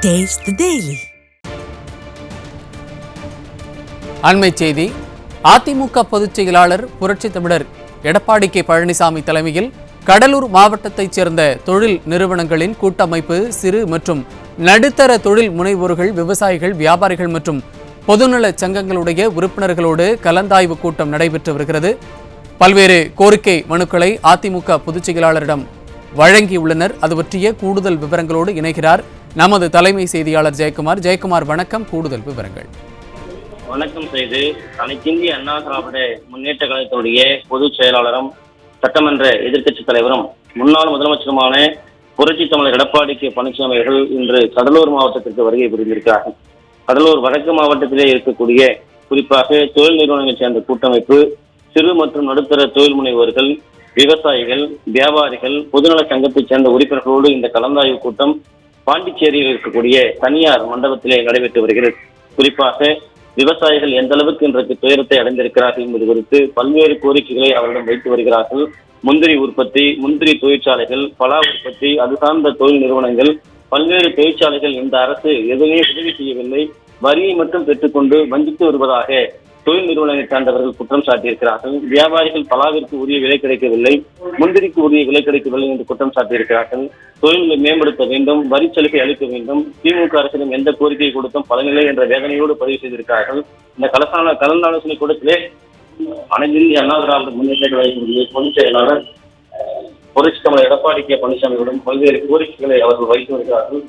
Taste the Daily. அண்மை செய்தி. அதிமுக பொதுச் செயலாளர் புரட்சித் தமிழர் எடப்பாடி கே பழனிசாமி தலைமையில் கடலூர் மாவட்டத்தைச் சேர்ந்த தொழில் நிறுவனங்களின் கூட்டமைப்பு, சிறு மற்றும் நடுத்தர தொழில் முனைவோர்கள், விவசாயிகள், வியாபாரிகள் மற்றும் பொதுநல சங்கங்களுடைய உறுப்பினர்களோடு கலந்தாய்வு கூட்டம் நடைபெற்று வருகிறது. பல்வேறு கோரிக்கை மனுக்களை அதிமுக பொதுச் செயலாளரிடம் வழங்கியுள்ளனர். அது பற்றிய கூடுதல் விவரங்களோடு இணைகிறார் நமது தலைமை செய்தியாளர் ஜெயக்குமார். ஜெயக்குமார், வணக்கம். கூடுதல் விவரங்கள். வணக்கம் செய்து அனைத்திந்திய அண்ணா திராவிட முன்னேற்ற கழகத்துடைய பொதுச் செயலாளரும் சட்டமன்ற எதிர்க்கட்சித் தலைவரும் முன்னாள் முதலமைச்சருமான புரட்சி தமிழர் எடப்பாடி கே பழனிசாமி அவர்கள் இன்று கடலூர் மாவட்டத்திற்கு வருகை புரிந்திருக்கிறார்கள். கடலூர் வடக்கு மாவட்டத்திலே இருக்கக்கூடிய குறிப்பாக தொழில் நிறுவனங்களை சேர்ந்த கூட்டமைப்பு, சிறு மற்றும் நடுத்தர தொழில் முனைவோர்கள், விவசாயிகள், வியாபாரிகள், பொதுநல சங்கத்தைச் சேர்ந்த உறுப்பினர்களோடு இந்த கலந்தாய்வு கூட்டம் பாண்டிச்சேரியில் இருக்கக்கூடிய தனியார் மண்டபத்திலே நடைபெற்று வருகிறது. குறிப்பாக விவசாயிகள் எந்த அளவுக்கு இன்றைக்கு துயரத்தை அடைந்திருக்கிறார்கள் என்பது குறித்து பல்வேறு கோரிக்கைகளை அவரிடம் வைத்து வருகிறார்கள். முந்திரி உற்பத்தி, முந்திரி தொழிற்சாலைகள், பலா உற்பத்தி, அது சார்ந்த தொழில் நிறுவனங்கள், பல்வேறு தொழிற்சாலைகள் இந்த அரசு எதுவுமே உதவி செய்யவில்லை, வரியை மட்டும் பெற்றுக்கொண்டு வஞ்சித்து வருவதாக தொழில் நிறுவனங்களை சார்ந்தவர்கள் குற்றம் சாட்டியிருக்கிறார்கள். வியாபாரிகள் பலாவிற்கு உரிய விலை கிடைக்கவில்லை, முந்திரிக்கு உரிய விலை கிடைக்கவில்லை என்று குற்றம் சாட்டியிருக்கிறார்கள். தொழிலை மேம்படுத்த வேண்டும், வரி சலுகை அளிக்க வேண்டும், திமுக அரசிடம் எந்த கோரிக்கையை கொடுத்தும் பலனில்லை என்ற வேதனையோடு பதிவு செய்திருக்கிறார்கள். இந்த கலந்தாலோசனை கூட்டத்திலே அனைத்து இந்திய அண்ணா திராவிட முன்னேற்ற கழகத்தினுடைய பொதுச் செயலாளர் புரட்சி தமிழர் எடப்பாடி கே பழனிசாமியுடன் பல்வேறு கோரிக்கைகளை அவர்கள் வைத்து வருகிறார்கள்.